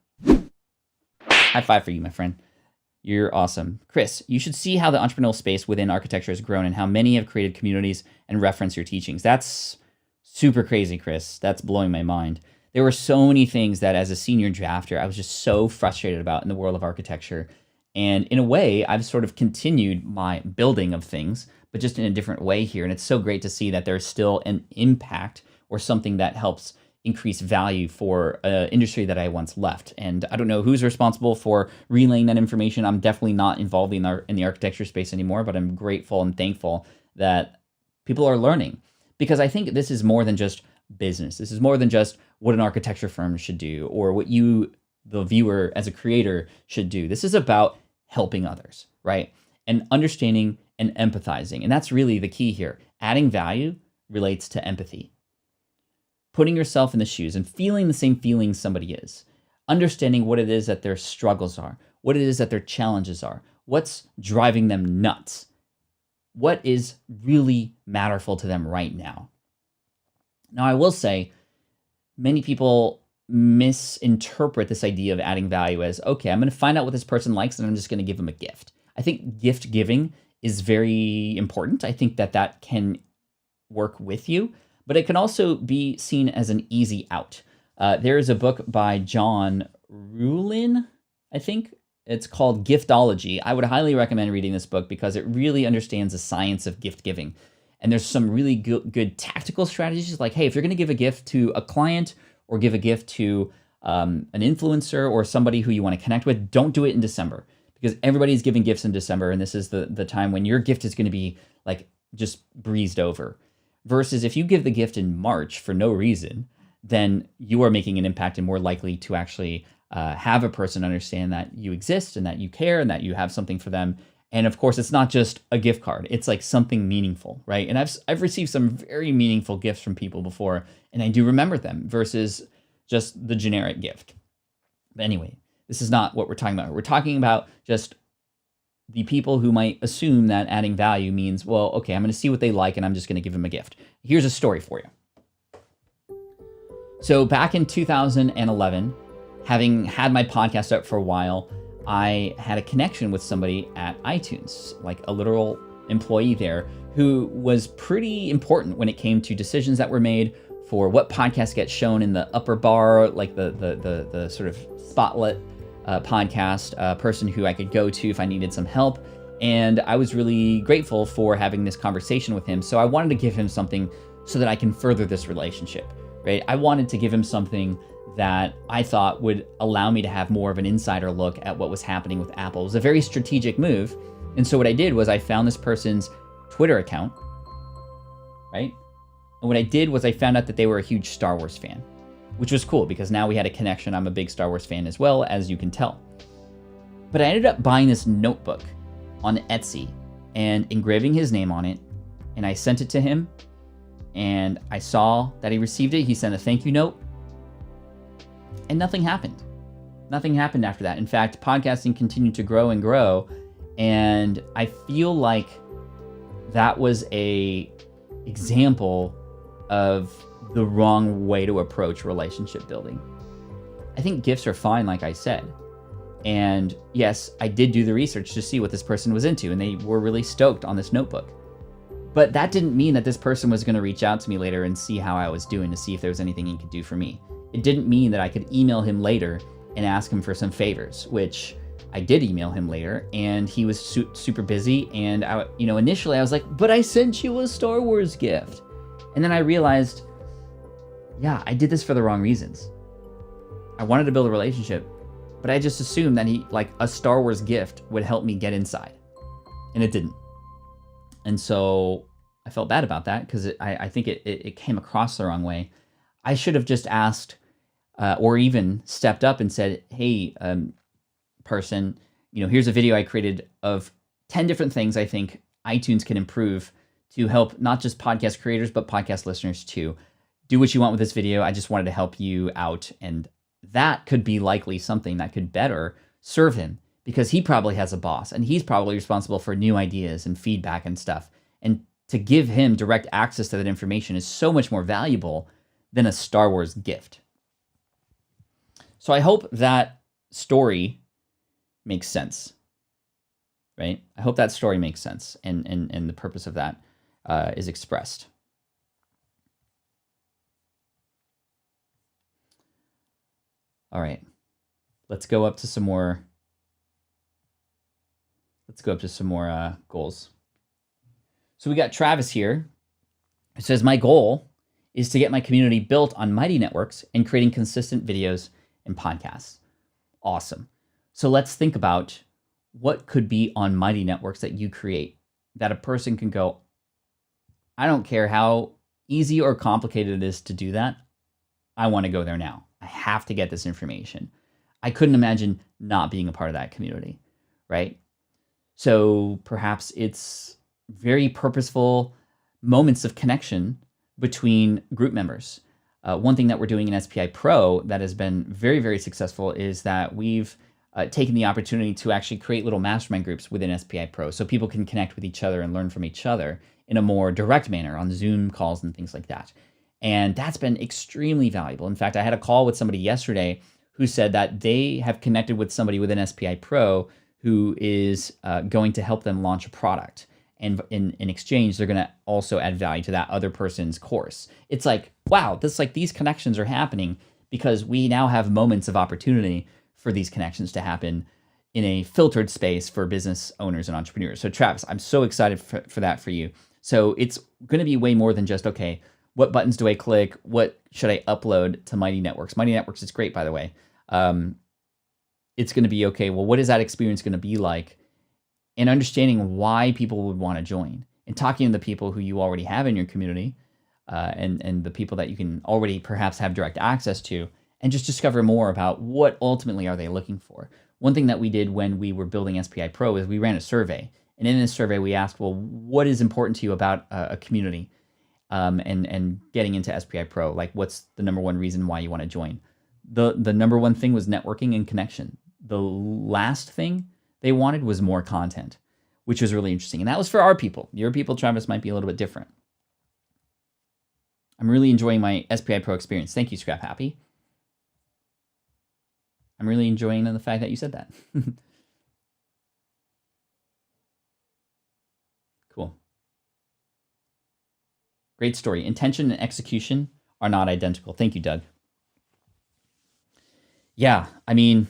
High five for you, my friend. You're awesome. Chris, you should see how the entrepreneurial space within architecture has grown and how many have created communities and reference your teachings. That's super crazy, Chris. That's blowing my mind. There were so many things that as a senior drafter, I was just so frustrated about in the world of architecture. And in a way, I've sort of continued my building of things, but just in a different way here. And it's so great to see that there's still an impact or something that helps increase value for an industry that I once left. And I don't know who's responsible for relaying that information. I'm definitely not involved in the architecture space anymore, but I'm grateful and thankful that people are learning, because I think this is more than just business. This is more than just what an architecture firm should do or what you, the viewer as a creator, should do. This is about helping others, right? And understanding and empathizing. And that's really the key here. Adding value relates to empathy. Putting yourself in the shoes and feeling the same feelings somebody is. Understanding what it is that their struggles are, what it is that their challenges are, what's driving them nuts, what is really matterful to them right now. Now, I will say, many people misinterpret this idea of adding value as, okay, I'm going to find out what this person likes and I'm just going to give them a gift. I think gift giving is very important. I think that can work with you, but it can also be seen as an easy out. There is a book by John Ruhlin, I think. It's called Giftology. I would highly recommend reading this book because it really understands the science of gift giving. And there's some really good tactical strategies, like, hey, if you're going to give a gift to a client or give a gift to an influencer or somebody who you want to connect with, don't do it in December, because everybody's giving gifts in December, and this is the time when your gift is going to be like just breezed over. Versus if you give the gift in March for no reason, then you are making an impact and more likely to actually have a person understand that you exist and that you care and that you have something for them. And of course, it's not just a gift card. It's like something meaningful, right? And I've received some very meaningful gifts from people before, and I do remember them versus just the generic gift. But anyway, this is not what we're talking about. We're talking about just the people who might assume that adding value means, well, okay, I'm going to see what they like and I'm just going to give them a gift. Here's a story for you. So back in 2011, having had my podcast up for a while, I had a connection with somebody at iTunes, like a literal employee there, who was pretty important when it came to decisions that were made for what podcasts get shown in the upper bar, like the sort of spotlight podcast, person who I could go to if I needed some help. And I was really grateful for having this conversation with him. So I wanted to give him something so that I can further this relationship, right? I wanted to give him something that I thought would allow me to have more of an insider look at what was happening with Apple. It was a very strategic move. And so what I did was I found this person's Twitter account, right? And what I did was I found out that they were a huge Star Wars fan, which was cool because now we had a connection. I'm a big Star Wars fan as well, as you can tell. But I ended up buying this notebook on Etsy and engraving his name on it. And I sent it to him and I saw that he received it. He sent a thank you note and nothing happened. Nothing happened after that. In fact, podcasting continued to grow and grow. And I feel like that was a example of the wrong way to approach relationship building. I think gifts are fine, like I said. And yes, I did do the research to see what this person was into, and they were really stoked on this notebook. But that didn't mean that this person was going to reach out to me later and see how I was doing to see if there was anything he could do for me. It didn't mean that I could email him later and ask him for some favors, which I did email him later, and he was super busy. And initially I was like, but I sent you a Star Wars gift. And then I realized, yeah, I did this for the wrong reasons. I wanted to build a relationship, but I just assumed that a Star Wars gift would help me get inside, and it didn't. And so I felt bad about that because I think it came across the wrong way. I should have just asked or even stepped up and said, hey, person, here's a video I created of 10 different things I think iTunes can improve to help not just podcast creators, but podcast listeners too. Do what you want with this video. I just wanted to help you out. And that could be likely something that could better serve him because he probably has a boss and he's probably responsible for new ideas and feedback and stuff. And to give him direct access to that information is so much more valuable than a Star Wars gift. So I hope that story makes sense, right? I hope that story makes sense and the purpose of that is expressed. All right, let's go up to some more. Let's go up to some more goals. So we got Travis here. It says, my goal is to get my community built on Mighty Networks and creating consistent videos and podcasts. Awesome. So let's think about what could be on Mighty Networks that you create that a person can go, I don't care how easy or complicated it is to do that. I want to go there now. I have to get this information. I couldn't imagine not being a part of that community, right? So perhaps it's very purposeful moments of connection between group members. One thing that we're doing in SPI Pro that has been very, very successful is that we've taken the opportunity to actually create little mastermind groups within SPI Pro so people can connect with each other and learn from each other in a more direct manner on Zoom calls and things like that. And that's been extremely valuable. In fact, I had a call with somebody yesterday who said that they have connected with somebody within SPI Pro who is going to help them launch a product. And in exchange, they're going to also add value to that other person's course. It's like, wow, these connections are happening because we now have moments of opportunity for these connections to happen in a filtered space for business owners and entrepreneurs. So Travis, I'm so excited for that for you. So it's going to be way more than just, okay, what buttons do I click? What should I upload to Mighty Networks? Mighty Networks is great, by the way. It's going to be, okay, well, what is that experience going to be like? And understanding why people would want to join and talking to the people who you already have in your community and the people that you can already perhaps have direct access to, and just discover more about what ultimately are they looking for. One thing that we did when we were building SPI Pro is we ran a survey. And in this survey, we asked, well, what is important to you about a community and getting into SPI Pro? Like, what's the number one reason why you want to join? The number one thing was networking and connection. The last thing they wanted was more content, which was really interesting. And that was for our people. Your people, Travis, might be a little bit different. I'm really enjoying my SPI Pro experience. Thank you, Scrap Happy. I'm really enjoying the fact that you said that. Cool. Great story. Intention and execution are not identical. Thank you, Doug. Yeah, I mean,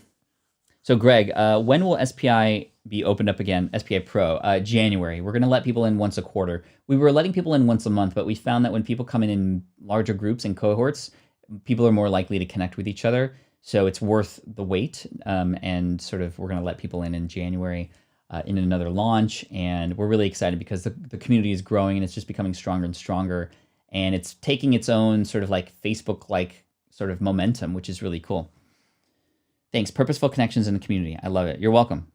so Greg, when will SPI be opened up again? SPI Pro, January. We're going to let people in once a quarter. We were letting people in once a month, but we found that when people come in larger groups and cohorts, people are more likely to connect with each other. So it's worth the wait. And sort of, we're going to let people in January in another launch. And we're really excited because the community is growing and it's just becoming stronger and stronger. And it's taking its own sort of like Facebook-like sort of momentum, which is really cool. Thanks. Purposeful connections in the community. I love it. You're welcome.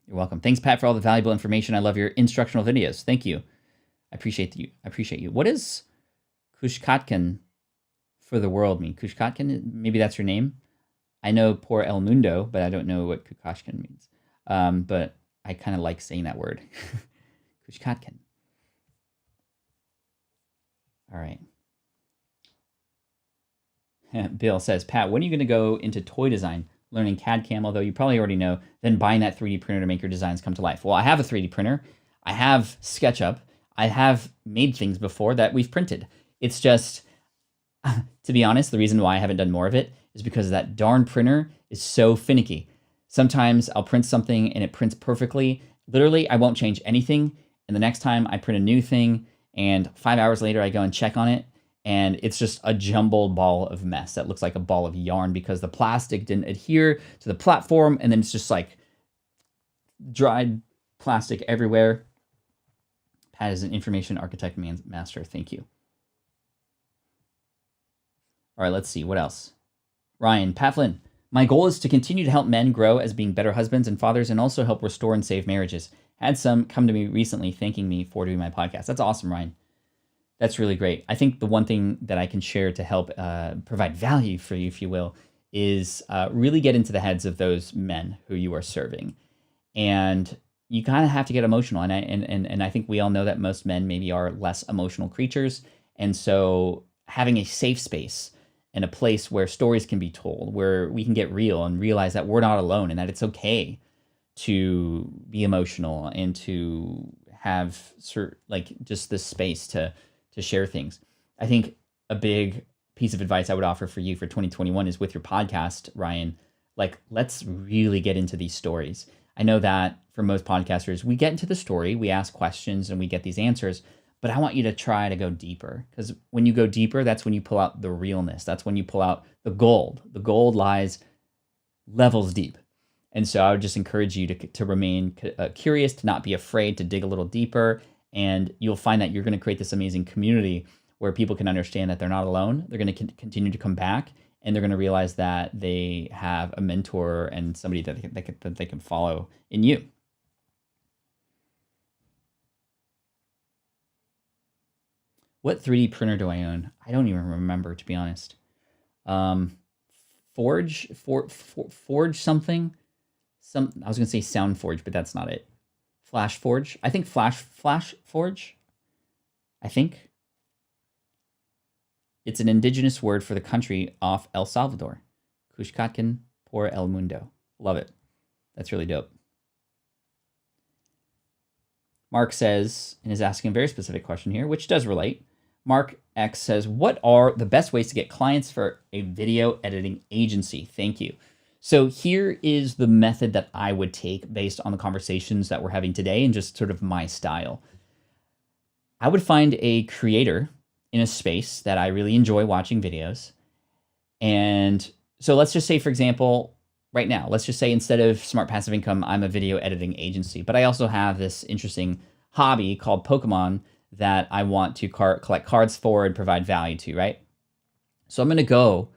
You're welcome. Thanks, Pat, for all the valuable information. I love your instructional videos. Thank you. I appreciate you. I appreciate you. What does Kushkatkin for the world mean? Kushkatkin, maybe that's your name. I know por el mundo, but I don't know what Kushkatkin means. But I kind of like saying that word. Kushkatkin. All right. Bill says, Pat, when are you going to go into toy design, learning CAD/CAM, although you probably already know, then buying that 3D printer to make your designs come to life? Well, I have a 3D printer. I have SketchUp. I have made things before that we've printed. It's just, to be honest, the reason why I haven't done more of it is because that darn printer is so finicky. Sometimes I'll print something and it prints perfectly. Literally, I won't change anything. And the next time I print a new thing, and 5 hours later I go and check on it, and it's just a jumbled ball of mess that looks like a ball of yarn because the plastic didn't adhere to the platform, and then it's just like dried plastic everywhere. Pat is an information architect master. Thank you. All right, let's see. What else? Ryan, Pat Flynn. My goal is to continue to help men grow as being better husbands and fathers and also help restore and save marriages. Had some come to me recently thanking me for doing my podcast. That's awesome, Ryan. That's really great. I think the one thing that I can share to help provide value for you, if you will, is really get into the heads of those men who you are serving. And you kind of have to get emotional. And I think we all know that most men maybe are less emotional creatures. And so having a safe space and a place where stories can be told, where we can get real and realize that we're not alone and that it's okay to be emotional and to have just this space to share things. I think a big piece of advice I would offer for you for 2021 is with your podcast, Ryan, let's really get into these stories. I know that for most podcasters, we get into the story, we ask questions and we get these answers, but I want you to try to go deeper, because when you go deeper, that's when you pull out the realness. That's when you pull out the gold. The gold lies levels deep. And so I would just encourage you to remain curious, to not be afraid, to dig a little deeper. And you'll find that you're going to create this amazing community where people can understand that they're not alone. They're going to continue to come back, and they're going to realize that they have a mentor and somebody that they can follow in you. What 3D printer do I own? I don't even remember, to be honest. Forge something. I was going to say SoundForge, but that's not it. Flash Forge. I think Flash Forge. I think. It's an indigenous word for the country off El Salvador. Kushkatkin por el mundo. Love it. That's really dope. Mark says, and is asking a very specific question here, which does relate. Mark X says, what are the best ways to get clients for a video editing agency? Thank you. So here is the method that I would take based on the conversations that we're having today and just sort of my style. I would find a creator in a space that I really enjoy watching videos. And so let's just say, for example, right now, let's just say instead of Smart Passive Income, I'm a video editing agency, but I also have this interesting hobby called Pokemon that I want to collect cards for and provide value to, right? So I'm going to go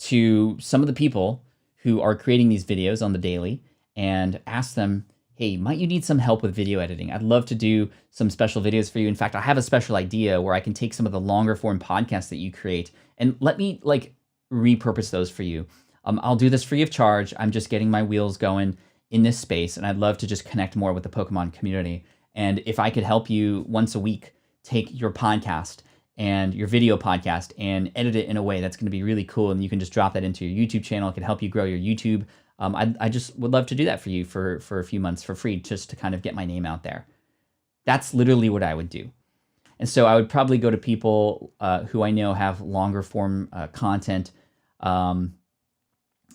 to some of the people who are creating these videos on the daily and ask them, hey, might you need some help with video editing? I'd love to do some special videos for you. In fact, I have a special idea where I can take some of the longer form podcasts that you create and let me repurpose those for you. I'll do this free of charge. I'm just getting my wheels going in this space, and I'd love to just connect more with the Pokemon community. And if I could help you once a week take your podcast and your video podcast and edit it in a way that's going to be really cool, and you can just drop that into your YouTube channel. It can help you grow your YouTube. I just would love to do that for you for a few months for free, just to kind of get my name out there. That's literally what I would do. And so I would probably go to people who I know have longer form content.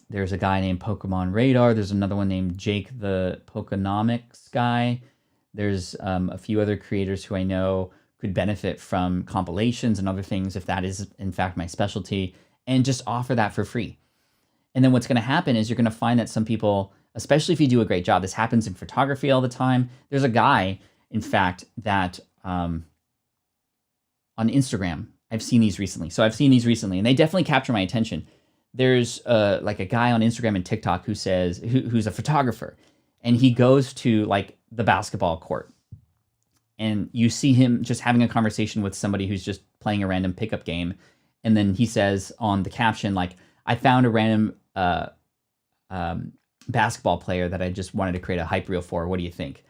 There's a guy named Pokemon Radar. There's another one named Jake the Pokenomics guy. There's a few other creators who I know. could benefit from compilations and other things if that is in fact my specialty, and just offer that for free. And then what's going to happen is you're going to find that some people, especially if you do a great job, this happens in photography all the time. There's a guy, in fact, that on Instagram, I've seen these recently. And they definitely capture my attention. There's like a guy on Instagram and TikTok who's a photographer, and he goes to like the basketball court, and you see him just having a conversation with somebody who's just playing a random pickup game. And then he says on the caption, like, I found a random basketball player that I just wanted to create a hype reel for. What do you think?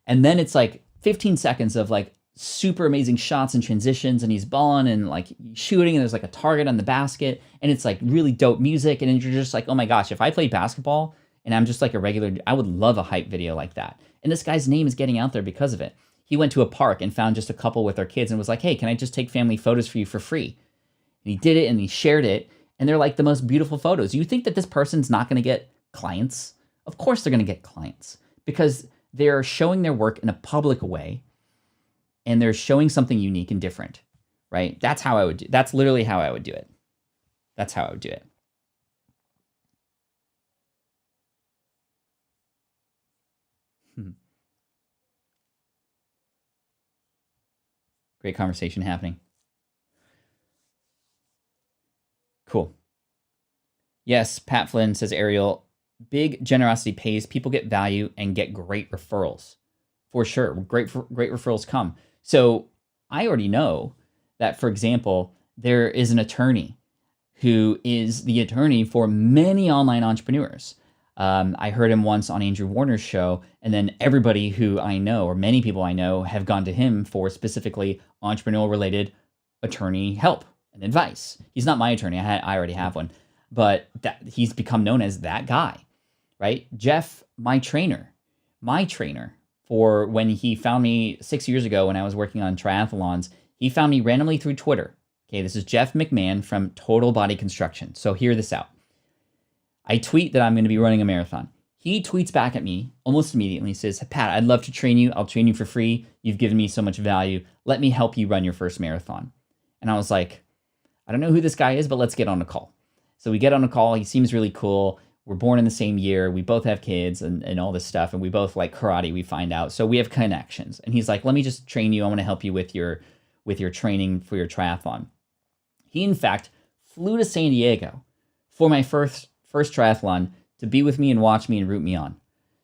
And then it's like 15 seconds of like super amazing shots and transitions, and he's balling and like shooting, and there's like a target on the basket, and it's like really dope music. And you're just like, oh my gosh, if I played basketball and I'm just like a regular, I would love a hype video like that. And this guy's name is getting out there because of it. He went to a park and found just a couple with their kids and was like, hey, can I just take family photos for you for free? And he did it, and he shared it, and they're like the most beautiful photos. You think that this person's not going to get clients? Of course they're going to get clients, because they're showing their work in a public way, and they're showing something unique and different, right? That's literally how I would do it. That's how I would do it. Great conversation happening. Cool. Yes, Pat Flynn says, Ariel, big generosity pays, people get value and get great referrals. For sure, great referrals come. So I already know that, for example, there is an attorney who is the attorney for many online entrepreneurs. I heard him once on Andrew Warner's show, and then everybody who I know, or many people I know, have gone to him for specifically entrepreneurial-related attorney help and advice. He's not my attorney. I already have one, but he's become known as that guy, right? Jeff, my trainer for when he found me 6 years ago when I was working on triathlons, he found me randomly through Twitter. Okay, this is Jeff McMahon from Total Body Construction. So hear this out. I tweet that I'm going to be running a marathon. He tweets back at me almost immediately, says, Pat, I'd love to train you. I'll train you for free. You've given me so much value. Let me help you run your first marathon. And I was like, I don't know who this guy is, but let's get on a call. So we get on a call. He seems really cool. We're born in the same year. We both have kids and all this stuff. And we both like karate, we find out. So we have connections. And he's like, let me just train you. I want to help you with your training for your triathlon. He, in fact, flew to San Diego for my first triathlon to be with me and watch me and root me on.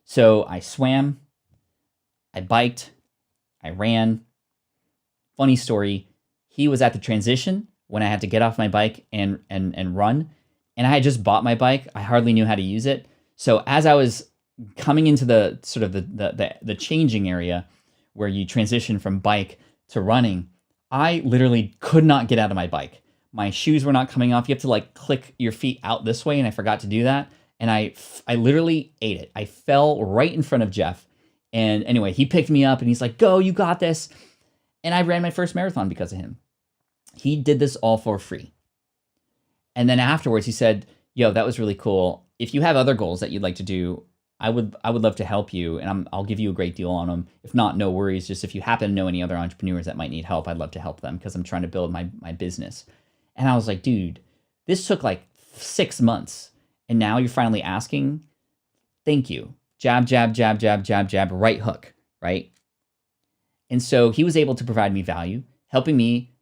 So I swam, I biked, I ran. Funny story, he was at the transition when I had to get off my bike and run. And I had just bought my bike. I hardly knew how to use it. So as I was coming into the sort of the changing area where you transition from bike to running, I literally could not get out of my bike. My shoes were not coming off. You have to like click your feet out this way, and I forgot to do that. And I literally ate it. I fell right in front of Jeff. And anyway, he picked me up and he's like, go, you got this. And I ran my first marathon because of him. He did this all for free. And then afterwards he said, yo, that was really cool. If you have other goals that you'd like to do, I would love to help you, and I'll give you a great deal on them. If not, no worries. Just if you happen to know any other entrepreneurs that might need help, I'd love to help them because I'm trying to build my business. And I was like, dude, this took like 6 months. And now you're finally asking? Thank you. Jab, jab, jab, jab, jab, jab, right hook, right? And so he was able to provide me value, helping me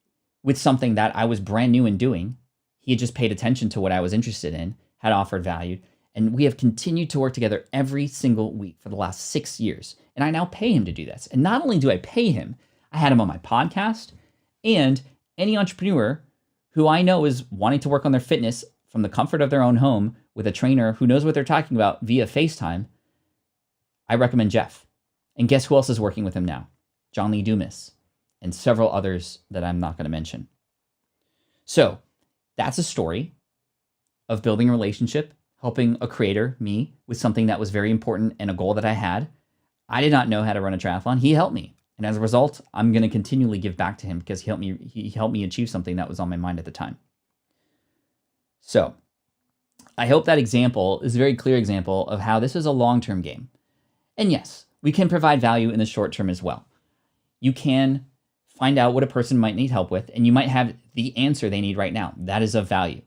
with something that I was brand new in doing. He had just paid attention to what I was interested in, had offered value. And we have continued to work together every single week for the last 6 years. And I now pay him to do this. And not only do I pay him, I had him on my podcast, and any entrepreneur who I know is wanting to work on their fitness from the comfort of their own home with a trainer who knows what they're talking about via FaceTime, I recommend Jeff. And guess who else is working with him now? John Lee Dumas and several others that I'm not going to mention. So that's a story of building a relationship, helping a creator, me, with something that was very important and a goal that I had. I did not know how to run a triathlon. He helped me. And as a result, I'm going to continually give back to him because he helped me achieve something that was on my mind at the time. So I hope that example is a very clear example of how this is a long-term game. And yes, we can provide value in the short term as well. You can find out what a person might need help with, and you might have the answer they need right now. That is of value.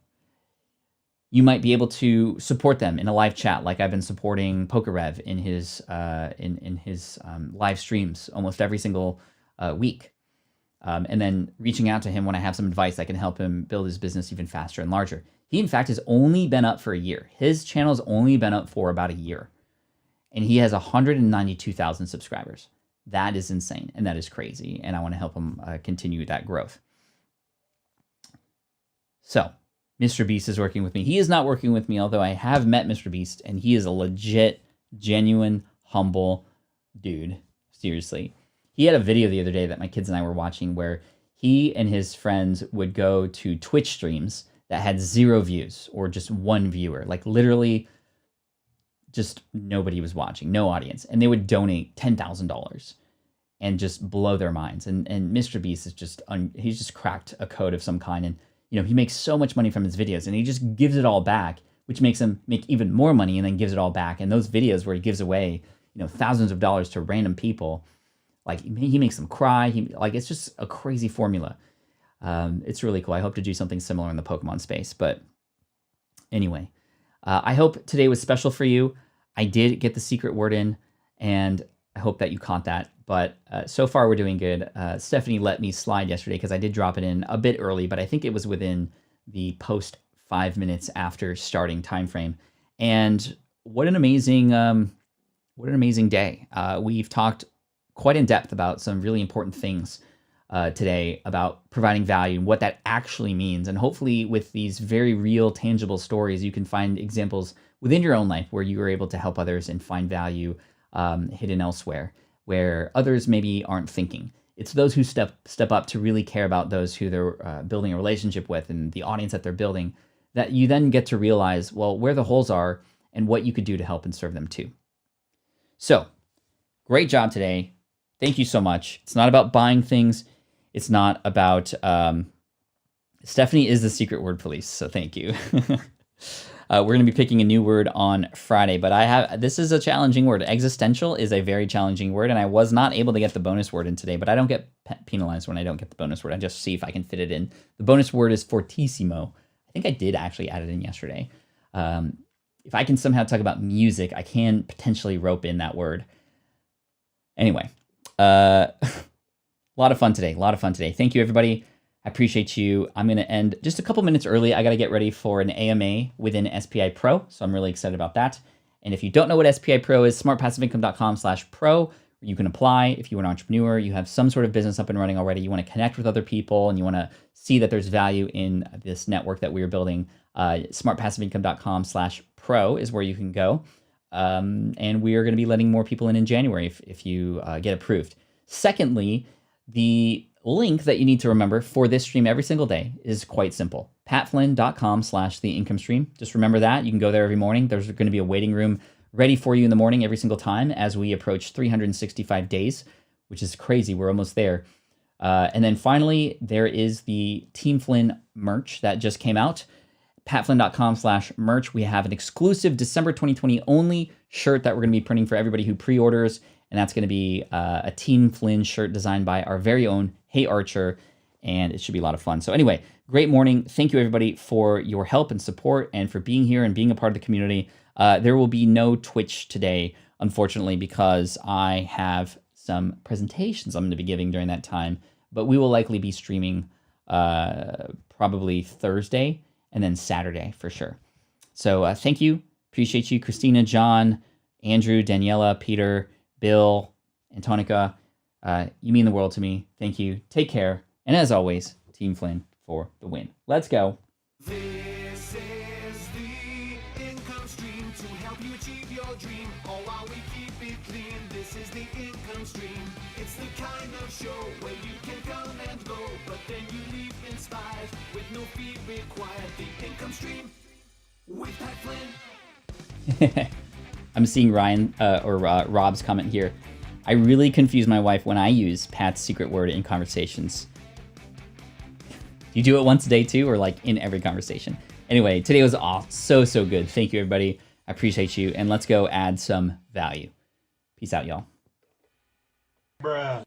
You might be able to support them in a live chat, like I've been supporting PokerRev in his live streams almost every single week, and then reaching out to him when I have some advice that can help him build his business even faster and larger. He, in fact, has only been up for a year. His channel's only been up for about a year, and he has 192,000 subscribers. That is insane, and that is crazy, and I want to help him continue that growth. So, Mr. Beast is working with me. He is not working with me, although I have met Mr. Beast, and he is a legit, genuine, humble dude. Seriously. He had a video the other day that my kids and I were watching where he and his friends would go to Twitch streams that had 0 views or just 1 viewer. Like literally just nobody was watching, no audience. And they would donate $10,000 and just blow their minds. And Mr. Beast is just, he's just cracked a code of some kind. And you know, he makes so much money from his videos and he just gives it all back, which makes him make even more money and then gives it all back. And those videos where he gives away, you know, thousands of dollars to random people, like he makes them cry. Like it's just a crazy formula. It's really cool. I hope to do something similar in the Pokemon space. But anyway, I hope today was special for you. I did get the secret word in, and I hope that you caught that. But so far, we're doing good. Stephanie let me slide yesterday because I did drop it in a bit early, but I think it was within the post 5 minutes after starting time frame. And what an amazing day. We've talked quite in depth about some really important things today about providing value and what that actually means. And hopefully with these very real, tangible stories, you can find examples within your own life where you were able to help others and find value hidden elsewhere, where others maybe aren't thinking. It's those who step up to really care about those who they're building a relationship with and the audience that they're building, that you then get to realize, well, where the holes are and what you could do to help and serve them too. So, great job today. Thank you so much. It's not about buying things. It's not about... Stephanie is the secret word police, so thank you. We're going to be picking a new word on Friday, but this is a challenging word. Existential is a very challenging word, and I was not able to get the bonus word in today, but I don't get penalized when I don't get the bonus word. I just see if I can fit it in. The bonus word is fortissimo. I think I did actually add it in yesterday. If I can somehow talk about music, I can potentially rope in that word. Anyway, a lot of fun today. Thank you, everybody. I appreciate you. I'm going to end just a couple minutes early. I got to get ready for an AMA within SPI Pro, so I'm really excited about that. And if you don't know what SPI Pro is, smartpassiveincome.com/pro. You can apply if you're an entrepreneur, you have some sort of business up and running already, you want to connect with other people, and you want to see that there's value in this network that we are building. Smartpassiveincome.com/pro is where you can go. And we are going to be letting more people in January if you get approved. Secondly, the link that you need to remember for this stream every single day is quite simple. patflynn.com/theincomestream. Just remember that. You can go there every morning. There's going to be a waiting room ready for you in the morning every single time as we approach 365 days, which is crazy. We're almost there. And then finally, there is the Team Flynn merch that just came out. patflynn.com/merch. We have an exclusive December 2020 only shirt that we're going to be printing for everybody who pre-orders. And that's going to be a Team Flynn shirt designed by our very own Hey Archer. And it should be a lot of fun. So anyway, great morning. Thank you, everybody, for your help and support and for being here and being a part of the community. There will be no Twitch today, unfortunately, because I have some presentations I'm going to be giving during that time. But we will likely be streaming probably Thursday and then Saturday for sure. So thank you. Appreciate you, Christina, John, Andrew, Daniela, Peter, Bill, Antonica. You mean the world to me. Thank you. Take care. And as always, Team Flynn for the win. Let's go. This is the income stream to help you achieve your dream. All while we keep it clean. This is the income stream. It's the kind of show where you can come and go, but then you leave inspired with no fee required. The income stream with Pat Flynn. I'm seeing Ryan Rob's comment here. I really confuse my wife when I use Pat's secret word in conversations. Do you do it once a day too, or like in every conversation? Anyway, today was so good. Thank you, everybody. I appreciate you. And let's go add some value. Peace out, y'all. Bruh.